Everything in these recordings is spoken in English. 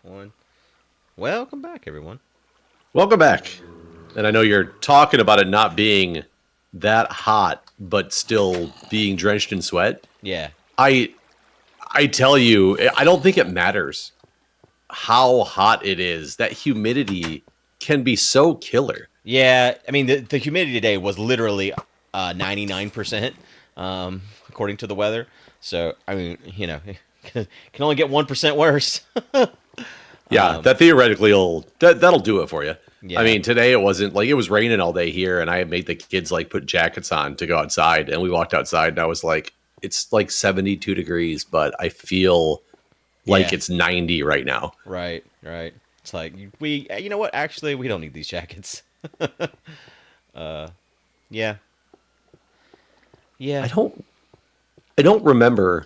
One. Welcome back, everyone. Welcome back. And I know you're talking about it not being that hot, but still being drenched in sweat. Yeah. I I tell you, I don't think it matters how hot it is. That humidity can be so killer. Yeah. I mean, the humidity today was literally 99%, according to the weather. So, I mean, can only get 1% worse. Yeah, um, that theoretically that'll do it for you. I yeah. mean, today it wasn't like it was raining all day here, and I had made the kids like put jackets on to go outside, and we walked outside, and I was like, it's like 72 degrees, but I feel like Yeah. it's 90 right now. Right. Right. It's like, you know what? Actually, we don't need these jackets. uh, yeah. I Yeah. don't I don't remember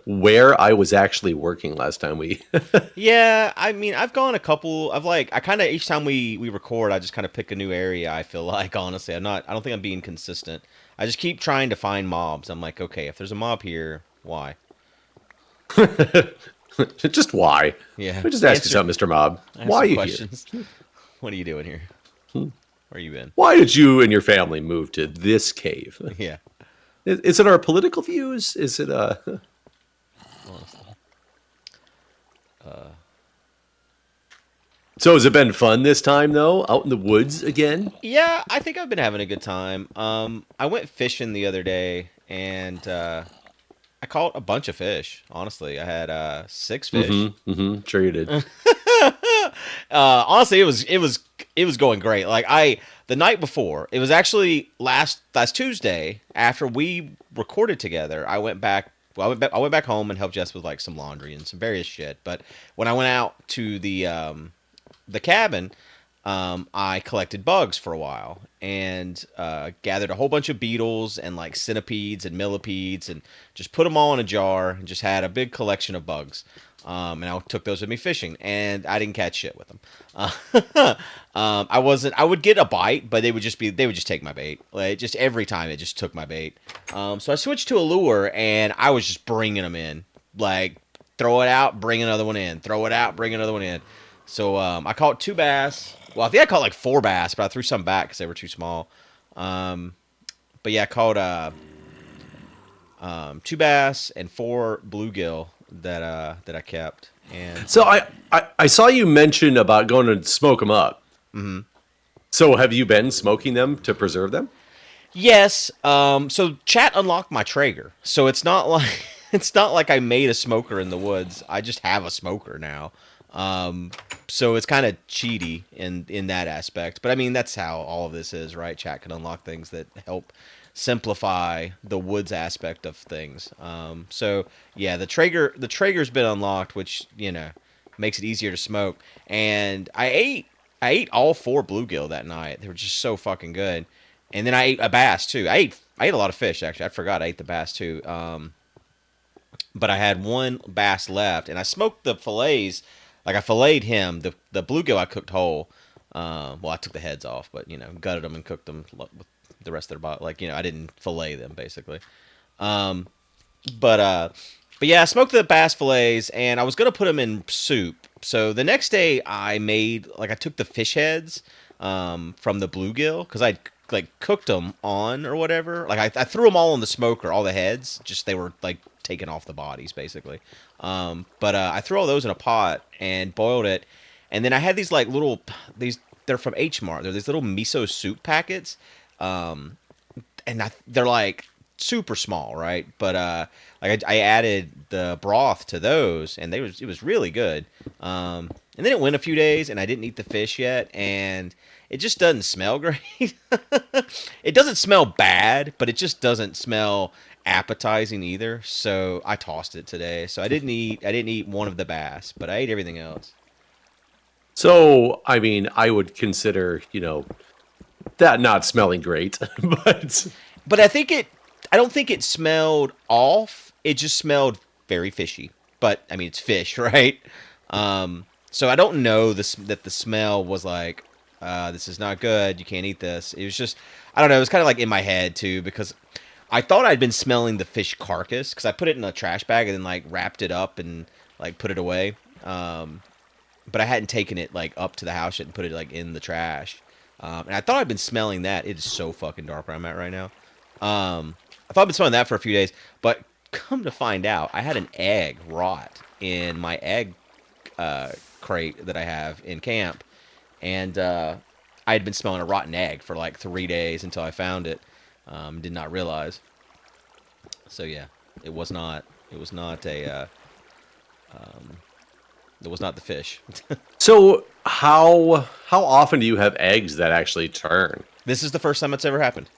where I was actually working last time we. Yeah, I mean, I've gone a couple. I kind of each time we record, I just kind of pick a new area. I feel like honestly, I don't think I'm being consistent. I just keep trying to find mobs. I'm like, okay, if there's a mob here, why? Just why? Yeah, Let me just ask you answer. something, Mr. Mob. I have Why are some you here? questions. What are you doing here? Where you been? Why did you and your family move to this cave? Yeah, Is it our political views? Is it honestly. Uh, So has it been fun this time though? Out in the woods again? yeah, I think I've been having a good time. I went fishing the other day and I caught a bunch of fish. Honestly, I had six fish. Mm-hmm. Mm-hmm. Sure you did. Honestly, it was going great. Like the night before, it was actually last Tuesday after we recorded together. I went back. Well, I went back home and helped Jess with like some laundry and some various shit. But when I went out to the cabin, I collected bugs for a while and gathered a whole bunch of beetles and like centipedes and millipedes and just put them all in a jar and just had a big collection of bugs. And I took those with me fishing, and I didn't catch shit with them. I wasn't. I would get a bite, but they would just take my bait. Like just every time, it just took my bait. So I switched to a lure, and I was just bringing them in, like throw it out, bring another one in, throw it out, bring another one in. So I caught two bass. Well, I think I caught like four bass, but I threw some back because they were too small. Um, but yeah, I caught two bass and four bluegill that I kept. And So I saw you mention about going to smoke them up. mhm. So have you been smoking them to preserve them? Yes, so chat unlocked my Traeger, so it's not like it's not like I made a smoker in the woods. I just have a smoker now. Um, so it's kind of cheaty in that aspect. But I mean, that's how all of this is, right? Chat can unlock things that help simplify the woods aspect of things. So yeah, the Traeger's been unlocked, which makes it easier to smoke. And I ate all four bluegill that night. They were just so fucking good. And then I ate a bass too. I ate a lot of fish actually. I forgot I ate the bass too. But I had one bass left, and I smoked the fillets. Like I filleted him. The bluegill I cooked whole. Well, I took the heads off, but gutted them and cooked them with the rest of their body. Like I didn't fillet them basically. Um, but uh, but yeah, I smoked the bass fillets, and I was gonna put them in soup. So the next day, I took the fish heads from the bluegill because I like cooked them on or whatever. Like I threw them all in the smoker, all the heads. Just they were like taken off the bodies basically. But I threw all those in a pot and boiled it, and then I had these like little these they're from H Mart. They're these little miso soup packets. Um, they're like super small, right? But I added the broth to those, and it was really good. And then it went a few days, and I didn't eat the fish yet, and it just doesn't smell great. It doesn't smell bad, but it just doesn't smell appetizing either. So I tossed it today. So I didn't eat one of the bass, but I ate everything else. So I mean, I would consider that not smelling great, but But I don't think it smelled off. It just smelled very fishy. But I mean, it's fish, right? So I don't know that the smell was like, this is not good. You can't eat this. It was just, I don't know. It was kind of like in my head too because I thought I'd been smelling the fish carcass because I put it in a trash bag and then like wrapped it up and like put it away. Um, but I hadn't taken it like up to the house yet and put it like in the trash. And I thought I'd been smelling that. It is so fucking dark where I'm at right now. I thought I'd been smelling that for a few days, but come to find out, I had an egg rot in my egg crate that I have in camp, and I had been smelling a rotten egg for like 3 days until I found it. Did not realize. So yeah, it was not. It was not a. It was not the fish. So how often do you have eggs that actually turn? This is the first time it's ever happened.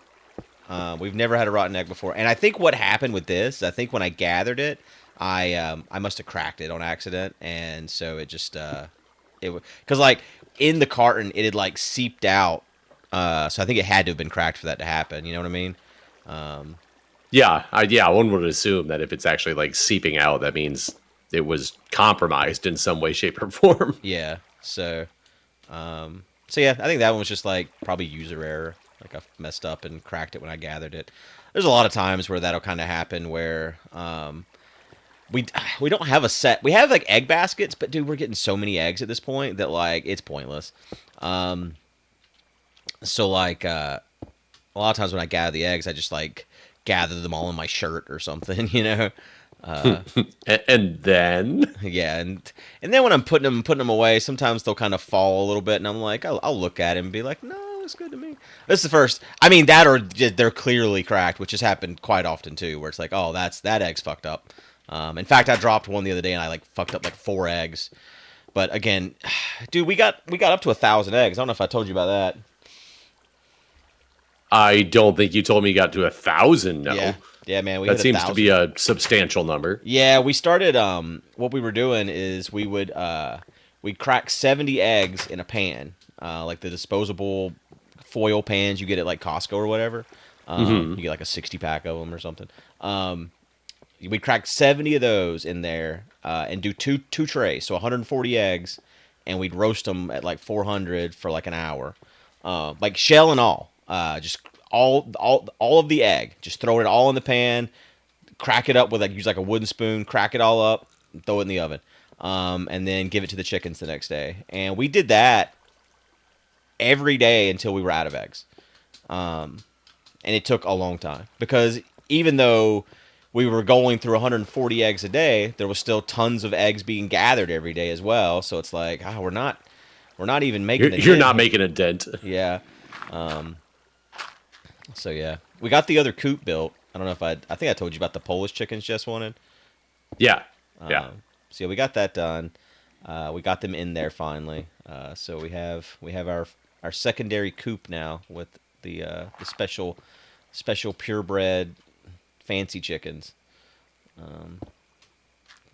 We've never had a rotten egg before, and I think what happened with this, I think when I gathered it, I must have cracked it on accident, and so it just because like in the carton it had like seeped out, so I think it had to have been cracked for that to happen. You know what I mean? Yeah, one would assume that if it's actually like seeping out, that means it was compromised in some way, shape, or form. Yeah. So yeah, I think that one was just like probably user error. Like I messed up and cracked it when I gathered it. There's a lot of times where that'll kind of happen where we don't have a set. We have like egg baskets, but dude, we're getting so many eggs at this point that like it's pointless. So like a lot of times when I gather the eggs, I just like gather them all in my shirt or something, you know. And then Yeah, and then when I'm putting them away, sometimes they'll kind of fall a little bit, and I'm like, I'll look at it and be like, no, it's good to me. This is the first. I mean, that or they're clearly cracked, which has happened quite often too, where it's like, oh, that egg's fucked up. In fact, I dropped one the other day and I like fucked up like 4 eggs. But again, dude, we got up to 1,000 eggs. I don't know if I told you about that. I don't think you told me you got to 1,000. No, Yeah, man, we that hit seems 1,000. to be a substantial number. Yeah, we started. What we were doing is we'd crack 70 eggs in a pan, like the disposable foil pans you get at like Costco or whatever. You get like a 60 pack of them or something. We'd crack 70 of those in there and do two trays, so 140 eggs, and we'd roast them at like 400 for like an hour, like shell and all, just all of the egg, just throw it all in the pan, crack it up with like use like a wooden spoon, crack it all up, throw it in the oven, and then give it to the chickens the next day. And we did that every day until we were out of eggs. And it took a long time because even though we were going through 140 eggs a day, there was still tons of eggs being gathered every day as well. So it's like, we're not even making. You're not making a dent. Yeah. So yeah, we got the other coop built. I don't know if I think I told you about the Polish chickens Jess wanted. Yeah. So yeah, we got that done. We got them in there finally. So we have our secondary coop now with the special purebred fancy chickens.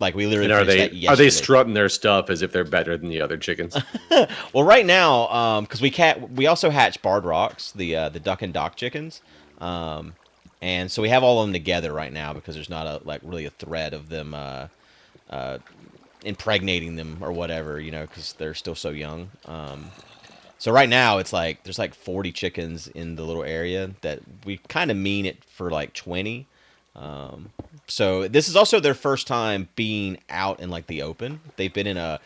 Like we literally And finished that are they yesterday. strutting their stuff as if they're better than the other chickens? Well, right now, because we also hatch Barred Rocks, the duck and dock chickens, and so we have all of them together right now because there's not really a threat of them impregnating them or whatever, you know, because they're still so young. So right now it's like there's like 40 chickens in the little area that we kind of mean it for like 20. So this is also their first time being out in like the open. They've been in a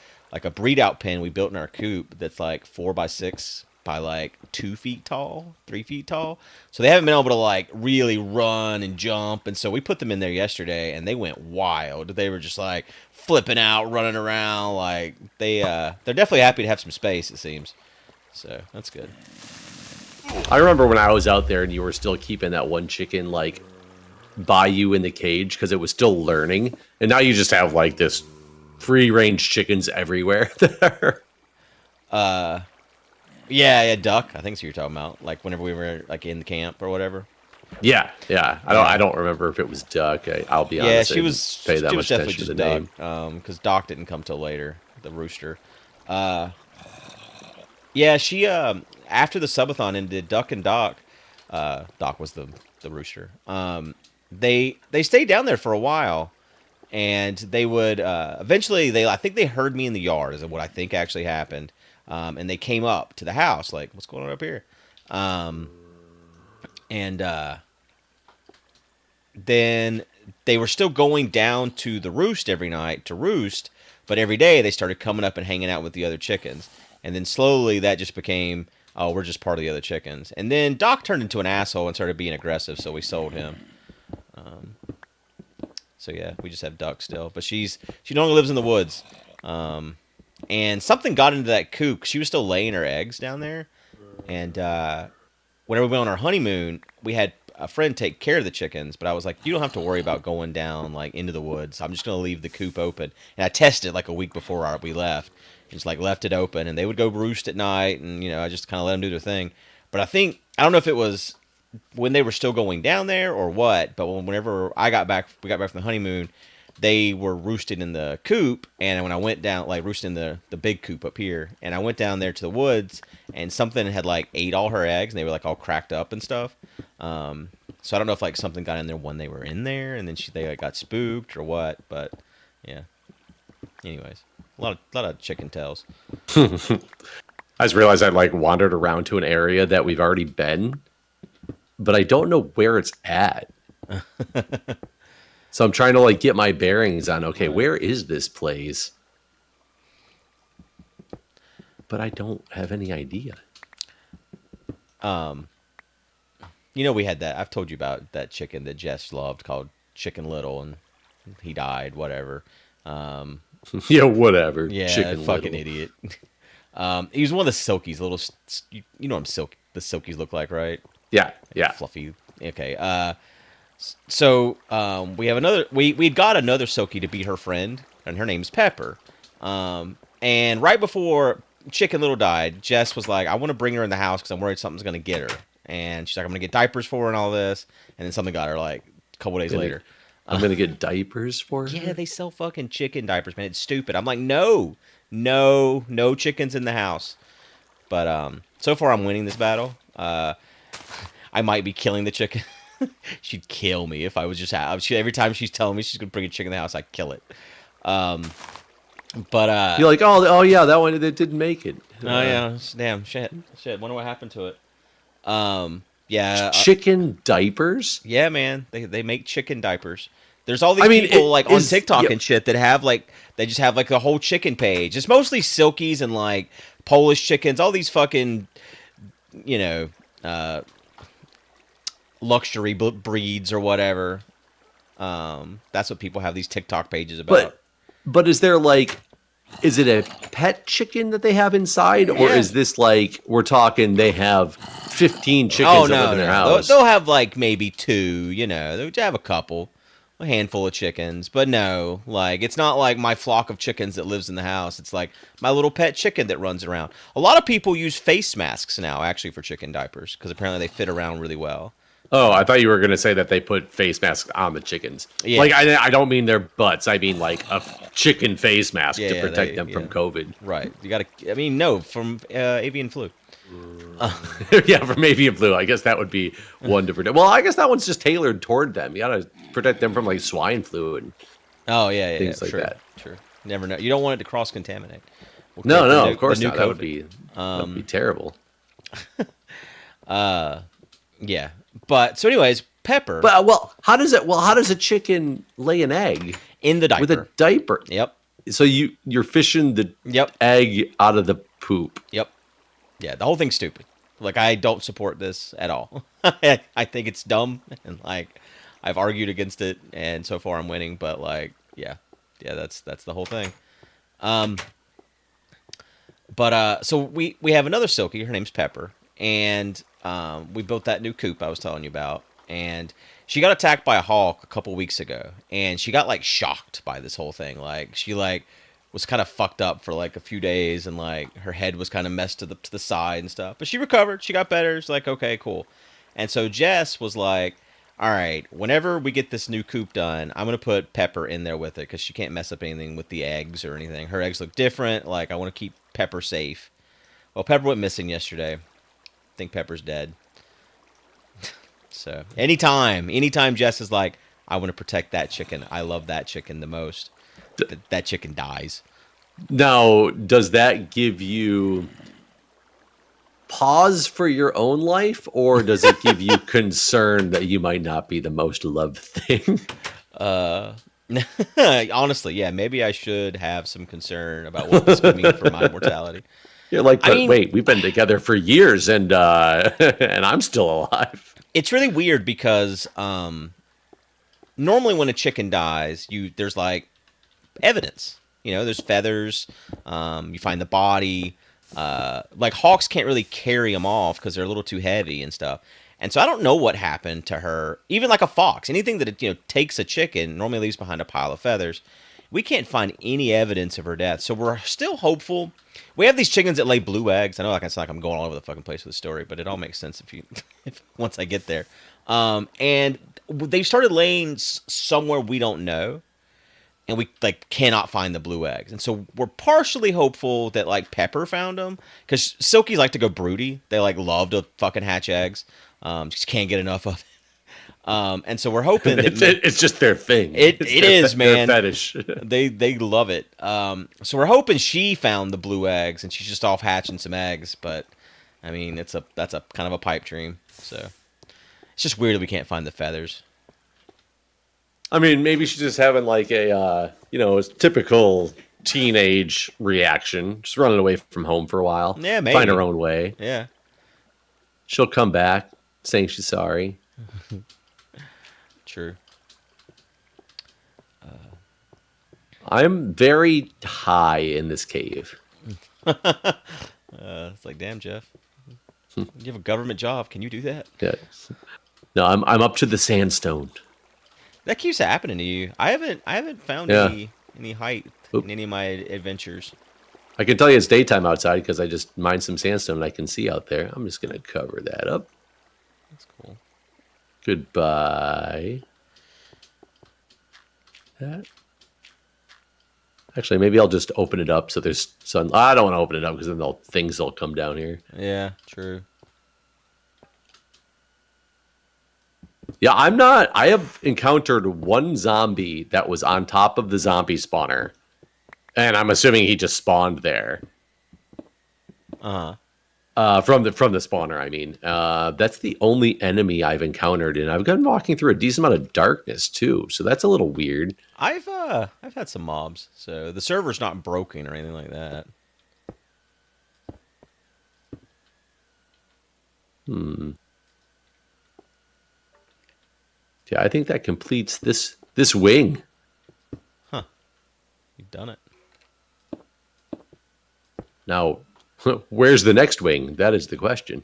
breed out pen we built in our coop that's like 4x6 by like 2 feet tall, 3 feet tall. So they haven't been able to like really run and jump. And so we put them in there yesterday and they went wild. They were just like flipping out, running around. Like they're definitely happy to have some space, it seems. So that's good. I remember when I was out there and you were still keeping that one chicken like by you in the cage because it was still learning, and now you just have like this free range chickens everywhere. Yeah, duck. I think so. You're talking about like whenever we were like in the camp or whatever. Yeah. I don't remember if it was duck. I'll be honest. Yeah, she was. Pay that She much was definitely attention to just the duck. name. Because Doc didn't come till later. The rooster. Yeah, she after the subathon ended, Duck and Doc. Doc was the rooster. They stayed down there for a while, and they would eventually I think they heard me in the yard is what I think actually happened, and they came up to the house like, what's going on up here, and then they were still going down to the roost every night to roost, But every day they started coming up and hanging out with the other chickens. And then slowly that just became, oh, we're just part of the other chickens. And then Doc turned into an asshole and started being aggressive, so we sold him. So yeah, we just have Duck still, but she no longer lives in the woods. And something got into that coop. She was still laying her eggs down there, and whenever we went on our honeymoon, we had a friend take care of the chickens. But I was like, you don't have to worry about going down like into the woods. I'm just gonna leave the coop open. And I tested it like a week before we left. Just like left it open, and they would go roost at night, and I just kind of let them do their thing. But I don't know if it was when they were still going down there or what, but whenever we got back from the honeymoon, they were roosted in the coop, and when I went down, like roosted in the big coop up here, and I went down there to the woods, and something had like ate all her eggs, and they were like all cracked up and stuff. So I don't know if like something got in there when they were in there, and then they like, got spooked or what, but yeah. Anyways, a lot of chicken tails. I just realized I like wandered around to an area that we've already been, but I don't know where it's at. So I'm trying to like get my bearings on, okay, where is this place? But I don't have any idea. We had that. I've told you about that chicken that Jess loved called Chicken Little, and he died, whatever. Yeah, whatever. Yeah, Chicken fucking Little. idiot. He was one of the Silkies, you know what the Silkies look like, right? Yeah. Fluffy. Okay. So we have we got another Silkie to be her friend, and her name's Pepper. And right before Chicken Little died, Jess was like, I want to bring her in the house because I'm worried something's going to get her. And she's like, I'm going to get diapers for her and all this. And then something got her like a couple days later. I'm going to get diapers for her? Yeah, they sell fucking chicken diapers, man. It's stupid. I'm like, no chickens in the house. But so far I'm winning this battle. I might be killing the chicken. She'd kill me if I was just out. Every time she's telling me she's gonna bring a chicken in the house, I kill it. But you're like, oh yeah, that one that didn't make it. Oh yeah, damn shit. Wonder what happened to it. Yeah, chicken diapers. Yeah, man, they make chicken diapers. There's all these people like on TikTok and shit that have like they just have like a whole chicken page. It's mostly Silkies and like Polish chickens. All these fucking luxury breeds or whatever. That's what people have these TikTok pages about. But is it a pet chicken that they have inside, or is this like we're talking they have 15 chickens that live in their house? They'll have like maybe 2. They'll have a handful of chickens, but no, like it's not like my flock of chickens that lives in the house. It's like my little pet chicken that runs around. A lot of people use face masks now, actually, for chicken diapers because apparently they fit around really well. Oh, I thought you were going to say that they put face masks on the chickins. Yeah. Like, I don't mean their butts. I mean, like, a chicken face mask to protect them from COVID. Right. You got to, no, from avian flu. Yeah, from avian flu. I guess that would be one to protect. Well, I guess that one's just tailored toward them. You got to protect them from, like, swine flu and things like that. Sure. Never know. You don't want it to cross-contaminate. No, of course not. That would be terrible. Yeah. But so, anyways, Pepper. But how does a chicken lay an egg in the diaper with a diaper? Yep. So you're fishing the egg out of the poop. Yep. Yeah, the whole thing's stupid. Like I don't support this at all. I think it's dumb, and like I've argued against it, and so far I'm winning. But like, yeah, that's the whole thing. But so we have another Silkie. Her name's Pepper, and we built that new coop I was telling you about, and she got attacked by a hawk a couple weeks ago, and she got like shocked by this whole thing. Like she like was kind of fucked up for like a few days, and like her head was kind of messed to the side and stuff. But she recovered. She got better. It's like, okay, cool. And so Jess was like, all right, whenever we get this new coop done, I'm gonna put Pepper in there with it because she can't mess up anything with the eggs or anything. Her eggs look different. Like I want to keep Pepper safe. Well, Pepper went missing yesterday. I think Pepper's dead. So anytime Jess is like, I want to protect that chicken. I love that chicken the most. That chicken dies. Now, does that give you pause for your own life, or does it give you concern that you might not be the most loved thing? Honestly, yeah, maybe I should have some concern about what this could mean for my mortality. You're like, I but mean, wait, we've been together for years, and and I'm still alive. it's really weird because normally when a chicken dies, there's like evidence. There's feathers. You find the body. Like hawks can't really carry them off because they're a little too heavy and stuff. And so I don't know what happened to her. Even like a fox, anything that takes a chicken normally leaves behind a pile of feathers. We can't find any evidence of her death, so we're still hopeful. We have these chickens that lay blue eggs. I know, like I sound like I'm going all over the fucking place with the story, but it all makes sense if once I get there. And they started laying somewhere we don't know, and we like cannot find the blue eggs. And so we're partially hopeful that like Pepper found them because Silkies like to go broody. They like love to fucking hatch eggs. Just can't get enough of it. And so we're hoping that It's just their thing. It is, man. Their fetish. They love it. So we're hoping she found the blue eggs and she's just off hatching some eggs. But I mean, that's a kind of a pipe dream. So it's just weird that we can't find the feathers. I mean, maybe she's just having like a a typical teenage reaction, just running away from home for a while. Yeah, maybe find her own way. Yeah, she'll come back saying she's sorry. True. I'm very high in this cave. It's like, damn, Jeff, you have a government job. Can you do that? Yeah. No, I'm up to the sandstone. That keeps happening to you. I haven't found any height in any of my adventures. I can tell you it's daytime outside because I just mined some sandstone and I can see out there. I'm just gonna cover that up. That's cool. Goodbye. That. Actually, maybe I'll just open it up so there's sun. I don't want to open it up because then things will come down here. Yeah, true. Yeah, I'm not. I have encountered one zombie that was on top of the zombie spawner, and I'm assuming he just spawned there. From the spawner, I mean. That's the only enemy I've encountered, and I've been walking through a decent amount of darkness too, so that's a little weird. I've had some mobs, so the server's not broken or anything like that. Yeah, I think that completes this wing. Huh. You've done it. Now, where's the next wing? That is the question.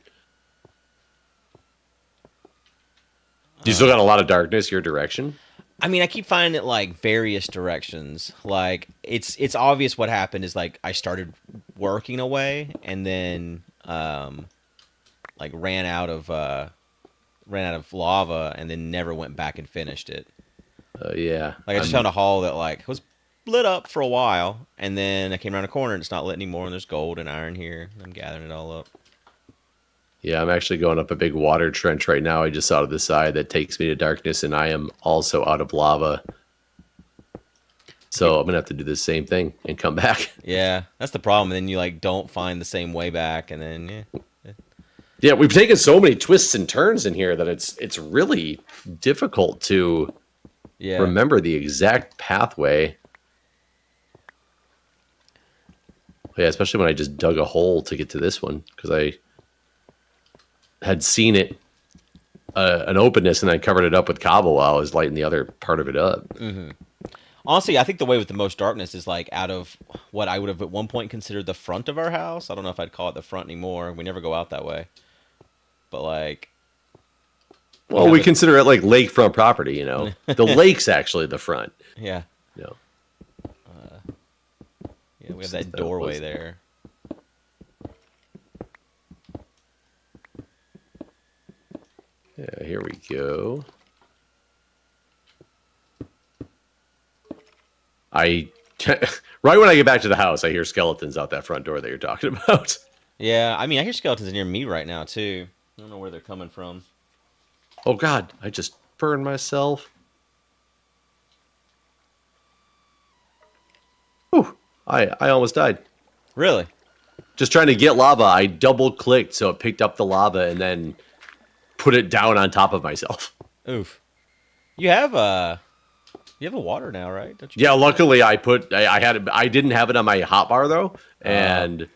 You still got a lot of darkness your direction? I mean, I keep finding it like various directions. Like it's obvious what happened is like I started working away and then like ran out of lava and then never went back and finished it. Yeah. Like I just found a hall that like was lit up for a while, and then I came around a corner and it's not lit anymore, and there's gold and iron here. I'm gathering it all up. Yeah, I'm actually going up a big water trench right now. I just saw to the side that takes me to darkness, and I am also out of lava. So I'm gonna have to do the same thing and come back. Yeah, that's the problem. And then you like don't find the same way back, and then Yeah, we've taken so many twists and turns in here that it's really difficult to remember the exact pathway. Yeah, especially when I just dug a hole to get to this one because I had seen it an openness and I covered it up with cobble while I was lighting the other part of it up. Mm-hmm. Honestly, I think the way with the most darkness is like out of what I would have at one point considered the front of our house. I don't know if I'd call it the front anymore. We never go out that way. But like, well, we consider it like lakefront property, you know. The lake's actually the front. Yeah. You know. Yeah, we have that doorway there. Yeah, here we go. Right when I get back to the house, I hear skeletons out that front door that you're talking about. Yeah, I mean, I hear skeletons near me right now too. I don't know where they're coming from. Oh God, I just burned myself. Whew, I almost died. Really? Just trying to get lava, I double clicked so it picked up the lava and then put it down on top of myself. Oof. You have You have a water now, right? Don't you? Yeah, luckily I didn't have it on my hotbar though, and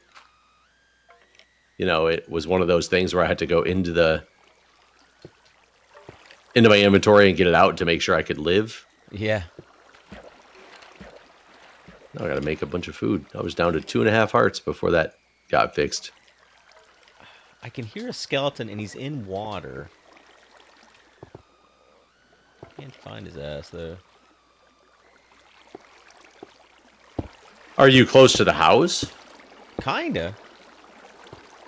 it was one of those things where I had to go into my inventory and get it out to make sure I could live. Yeah. Now I got to make a bunch of food. I was down to 2.5 hearts before that got fixed. I can hear a skeleton, and he's in water. Can't find his ass, though. Are you close to the house? Kinda.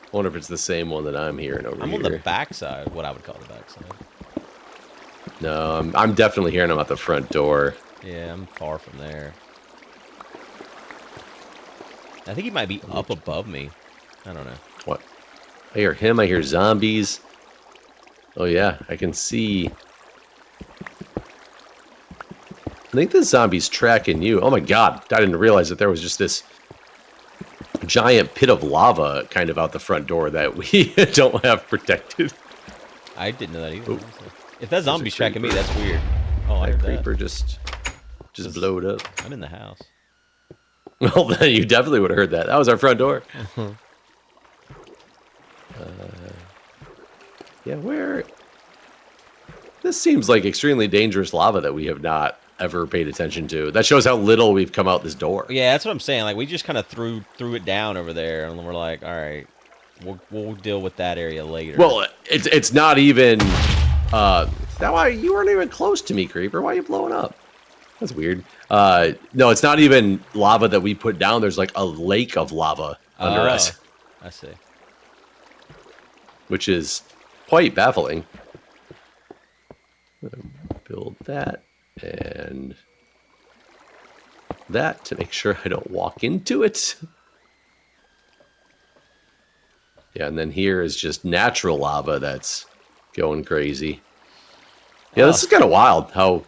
I wonder if it's the same one that I'm hearing over here. I'm on the backside, what I would call the backside. No, I'm definitely hearing them at the front door. Yeah, I'm far from there. I think he might be up above me. I don't know. What? I hear him. I hear zombies. Oh, yeah. I can see. I think the zombie's tracking you. Oh, my God. I didn't realize that there was just this giant pit of lava kind of out the front door that we don't have protected. I didn't know that either. Ooh. If that zombie's tracking me, that's weird. Oh, I That heard creeper that. just blowed up. I'm in the house. Well, then you definitely would have heard that. That was our front door. Yeah, where... This seems like extremely dangerous lava that we have not ever paid attention to. That shows how little we've come out this door. Yeah, that's what I'm saying. Like, we just kind of threw it down over there, and we're like, all right, we'll deal with that area later. Well, it's not even... that why you weren't even close to me, creeper. Why are you blowing up? That's weird. No, it's not even lava that we put down. There's like a lake of lava under us. I see. Which is quite baffling. Build that and that to make sure I don't walk into it. Yeah, and then here is just natural lava that's going crazy. Yeah, this is kind of wild how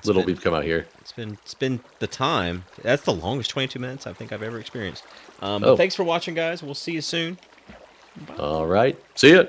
little we've come out here. It's been the time. That's the longest 22 minutes I think I've ever experienced. But thanks for watching, guys. We'll see you soon. All right. See ya.